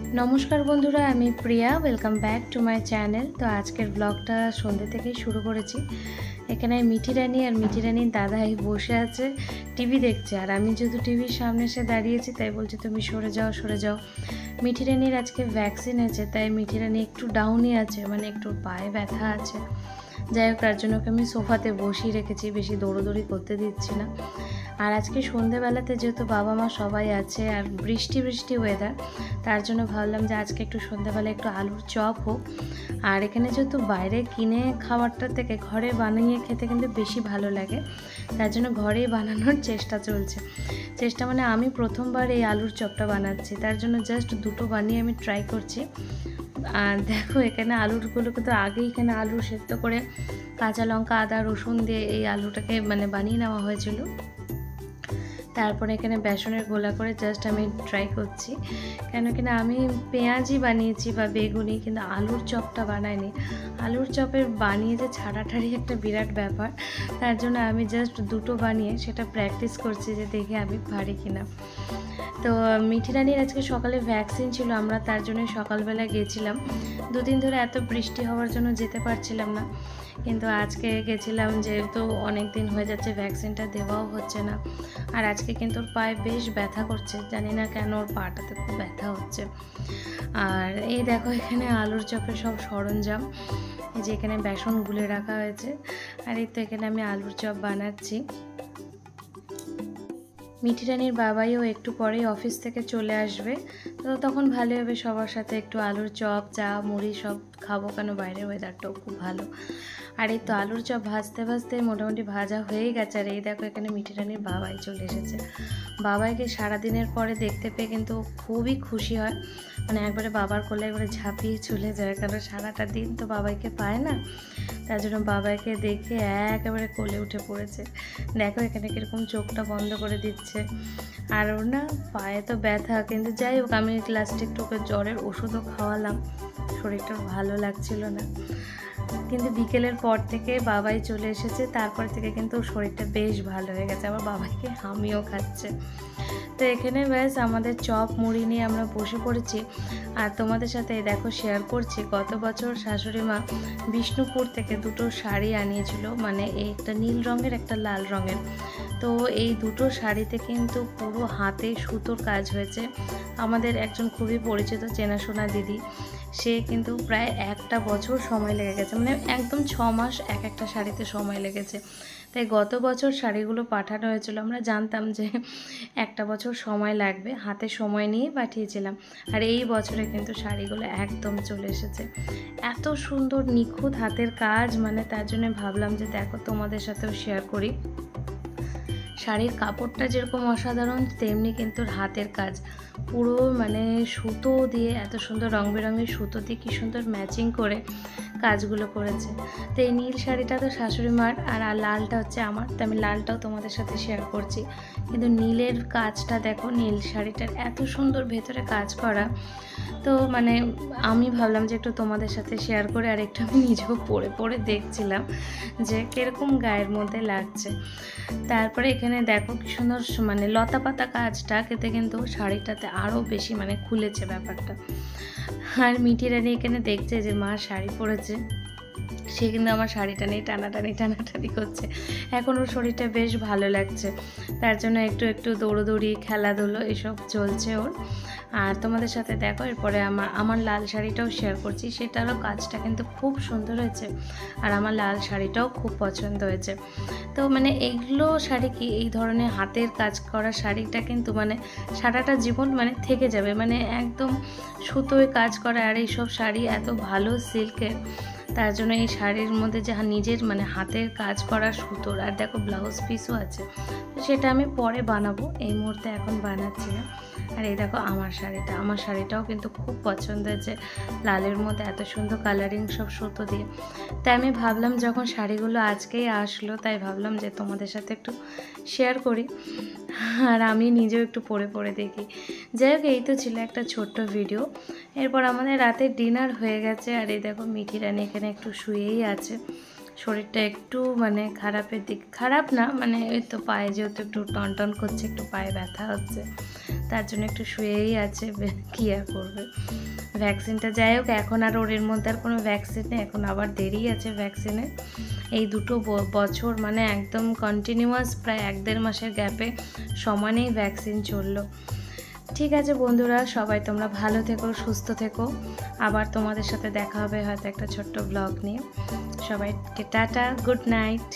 नमस्कार बंधुरा आमी Priya welcome back to my channel. तो आजकेर ब्लगटा सन्ধ্যে থেকেই शुरू करेছি। এখানে মিঠি রানী আর মিঠি রানীর দাদাই বসে আছে টিভি দেখছে, আর আমি যেহেতু টিভির সামনে এসে দাঁড়িয়েছি তাই বলছে তুমি সরে যাও সরে যাও। মিঠি রানীর আজকে ভ্যাকসিন আছে তাই মিঠি রানী একটু ডাউনই আছে, মানে একটু পায়ে ব্যথা আছে। যাই হোক, তার জন্য ওকে আমি সোফাতে বসিয়ে রেখেছি, বেশি দৌড়োদৌড়ি করতে দিচ্ছি না। আর আজকে সন্ধ্যেবেলাতে যেহেতু বাবা মা সবাই আছে আর বৃষ্টি বৃষ্টি ওয়েদার, তার জন্য ভাবলাম যে আজকে একটু সন্ধ্যেবেলা একটু আলুর চপ হোক। আর এখানে যেহেতু বাইরে কিনে খাবারটা থেকে ঘরে বানিয়ে খেতে কিন্তু বেশি ভালো লাগে, তার জন্য ঘরেই বানানোর চেষ্টা চলছে। চেষ্টা মানে আমি প্রথমবার এই আলুর চপটা বানাচ্ছি, তার জন্য জাস্ট দুটো বানিয়ে আমি ট্রাই করছি। আর দেখো এখানে আলুরগুলো কিন্তু আগেই এখানে আলু সেদ্ধ করে কাঁচা লঙ্কা আদা রসুন দিয়ে এই আলুটাকে মানে বানিয়ে নেওয়া হয়েছিল। তারপরে এখানে বেসনের গোলা করে জাস্ট আমি ট্রাই করছি, কেন কিনা আমি পেঁয়াজই বানিয়েছি বা বেগুনি, কিন্তু আলুর চপটা বানাইনি। আলুর চপের বানিয়ে যে ছাড়াটাড়ি একটা বিরাট ব্যাপার, তার জন্য আমি জাস্ট দুটো বানিয়ে সেটা প্র্যাকটিস করছি যে দেখে আমি পারি কিনা। তো মিঠি রানীর আজকে সকালে ভ্যাকসিন ছিল, আমরা তার জন্য সকালবেলা গেছিলাম। দুদিন ধরে এত বৃষ্টি হওয়ার জন্য যেতে পারছিলাম না, কিন্তু আজকে গেছিলাম যেহেতু অনেক দিন হয়ে যাচ্ছে ভ্যাকসিনটা দেওয়াও হচ্ছে না। আর আজকে কিন্তু ওর পায়ে বেশ ব্যথা করছে, জানি না কেন ওর পাটাতে খুব ব্যথা হচ্ছে। আর এই দেখো এখানে আলুর চপের সব সরঞ্জাম, এই যে এখানে বেসন গুলে রাখা হয়েছে, আর এই তো এখানে আমি আলুর চপ বানাচ্ছি। মিঠি রানীর বাবাইও একটু পরেই অফিস থেকে চলে আসবে, তো তখন ভালো হবে সবার সাথে একটু আলুর চপ চা মুড়ি সব খাবো, কেন বাইরের ওয়েদারটাও খুব ভালো। আর এই তো আলুর চপ ভাজতে ভাজতে মোটামুটি ভাজা হয়ে গেছে। আর এই দেখো এখানে মিঠি রানীর বাবাই চলে এসেছে। বাবাইকে সারাদিনের পরে দেখতে পেয়ে কিন্তু খুবই খুশি হয়, মানে একবারে বাবার কোলে একবারে ঝাঁপিয়ে চলে যায়, কারণ সারাটা দিন তো বাবাইকে পায় না, তার জন্য বাবাইকে দেখে একেবারে কোলে উঠে পড়েছে। দেখো এখানে কীরকম চোখটা বন্ধ করে দিচ্ছে। আর ওর না পায়ে তো ব্যথা, কিন্তু যাই হোক আমি লাস্টে একটু ওকে জ্বরের ওষুধও খাওয়ালাম, শরীরটা ভালো লাগছিল না। কিন্তু বিকেলের পর থেকে বাবাই চলে এসেছে, তারপর থেকে কিন্তু ওর শরীরটা বেশ ভালো হয়ে গেছে, আবার বাবাইকে হামিও খাচ্ছে। তো এখানে ব্যাস আমাদের চপ মুড়ি নিয়ে আমরা বসে পড়েছি। আর তোমাদের সাথে দেখো শেয়ার করছি, গত বছর শাশুড়ি মা বিষ্ণুপুর থেকে দুটো শাড়ি আনিয়েছিল, মানে একটা নীল রঙের একটা লাল রঙের। তো এই দুটো শাড়িতে কিন্তু পুরো হাতে সুতোর কাজ হয়েছে। আমাদের একজন খুবই পরিচিত চেনাশোনা দিদি, সে কিন্তু প্রায় একটা বছর সময় লেগে গেছে, মানে একদম 6 মাস এক একটা শাড়িতে সময় লেগেছে। তাই গত বছর শাড়িগুলো পাঠানো হয়েছিল, আমরা জানতাম যে একটা বছর সময় লাগবে, হাতে সময় নিয়ে পাঠিয়েছিলাম। আর এই বছরে কিন্তু শাড়িগুলো একদম চলে এসেছে, এত সুন্দর নিখুঁত হাতের কাজ, মানে তার জন্য ভাবলাম যে দেখো তোমাদের সাথেও শেয়ার করি। শাড়ির কাপড়টা যেরকম অসাধারণ, তেমনি কিন্তু হাতের কাজ পুরো মানে সুতো দিয়ে এত সুন্দর রং বেরঙের সুতো দিয়ে কী সুন্দর ম্যাচিং করে কাজগুলো করেছে। তো এই নীল শাড়িটা তো শাশুড়ি মার, আর লালটা হচ্ছে আমার, তো আমি লালটাও তোমাদের সাথে শেয়ার করছি। কিন্তু নীলের কাজটা দেখো, নীল শাড়িটার এত সুন্দর ভেতরে কাজ করা, তো মানে আমি ভাবলাম যে একটু তোমাদের সাথে শেয়ার করে, আর একটু আমি নিজেও পরে পরে দেখছিলাম যে কীরকম গায়ের মধ্যে লাগছে। তারপরে এখানে দেখো কি সুন্দর মানে লতা পাতা কাজটা খেতে কিন্তু শাড়িটাতে আরও বেশি মানে খুলেছে ব্যাপারটা। আর মিঠি রানী এখানে দেখছে যে মা শাড়ি পরেছে, সে কিন্তু আমার শাড়িটা নিয়ে টানাটানি করছে। এখন ওর শরীরটা বেশ ভালো লাগছে, তার জন্য একটু একটু দৌড়োদৌড়ি খেলাধুলো এসব চলছে ওর। আর তোমাদের সাথে দেখো এরপরে আমার লাল শাড়িটাও শেয়ার করছি, সেটারও কাজটা কিন্তু খুব সুন্দর হয়েছে, আর আমার লাল শাড়িটাও খুব পছন্দ হয়েছে। তো মানে এইগুলো শাড়ি কি, এই ধরনের হাতের কাজ করা শাড়িটা কিন্তু মানে সারাটা জীবন মানে থেকে যাবে, মানে একদম সুতোয় কাজ করা। আর এইসব শাড়ি এত ভালো সিল্কের, তার জন্য এই শাড়ির মধ্যে যা নিজের মানে হাতের কাজ করা সুতোর, আর দেখো ব্লাউজ পিসও আছে, তো সেটা আমি পরে বানাবো, এই মুহূর্তে এখন বানাচ্ছি না। আর এই দেখো আমার শাড়িটাও কিন্তু খুব পছন্দ হয়েছে, লালের মধ্যে এত সুন্দর কালারিং সব সুতো দিয়ে। তাই আমি ভাবলাম যখন শাড়িগুলো আজকেই আসলো, তাই ভাবলাম যে তোমাদের সাথে একটু শেয়ার করি, আর আমি নিজেও একটু পরে পরে দেখি। যাই হোক, এই তো ছিল একটা ছোট্ট ভিডিও। এরপর আমাদের রাতের ডিনার হয়ে গেছে, আর এই দেখো মিঠি রানী এখানে একটু শুয়েই আছে। শরীরটা একটু মানে খারাপের দিক, খারাপ না মানে ওই তো পায়ে যেহেতু একটু টনটন করছে, একটু পায়ে ব্যথা হচ্ছে, তার জন্য একটু শুয়েই আছে, কী আর করবে। ভ্যাকসিনটা যাই হোক, এখন আর ওর মধ্যে আর কোনো ভ্যাকসিন নেই, এখন আবার দেরি আছে ভ্যাকসিনের। এই দুটো বছর মানে একদম কন্টিনিউয়াস প্রায় 1-1.5 মাসের গ্যাপে সমানেই ভ্যাকসিন চললো। ঠিক আছে বন্ধুরা, সবাই তোমরা ভালো থেকো, সুস্থ থেকো। আবার তোমাদের সাথে দেখা হবে হয়তো একটা ছোট্ট ব্লগ নিয়ে। সবাইকে টাটা, গুড নাইট।